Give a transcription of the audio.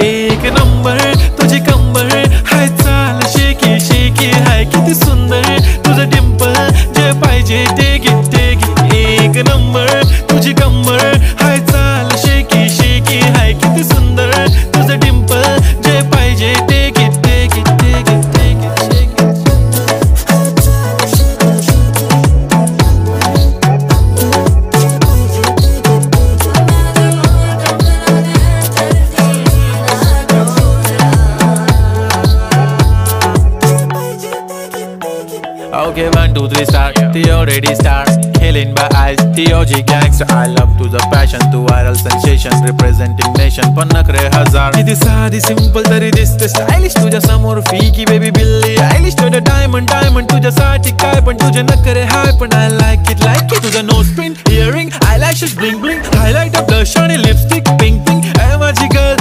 एक नंबर तुझी कंबर हाय, चाल शेकी शेकी हाय, किती सुंदर तुझं डिंपल, जे पाहिजे ते घे ते घे. एक नंबर तुझी कंबर हाय, चाल शेकी शेकी हाय, किती सुंदर तुझं डिंपल, जे पाहिजे ते घे ते घे ते घे ते घे. Okay, 1, 2, 3 star, the already star, killing by eyes, the OG gangster. I love to the passion, to viral sensation, representing nation. पण नखरे हजार, किती साधी simple तरी दिसते stylish. तुझ्या समोर फीकी baby बिल्ली आयलिश, तुझ्या diamond diamond तुझ्यासाठी काय पण तुझे नखरे हाय, पण I like it. तुझं nose pin, earring, eyelashes bling bling, highlight of blush आणि lipstick pink pink. माझी girl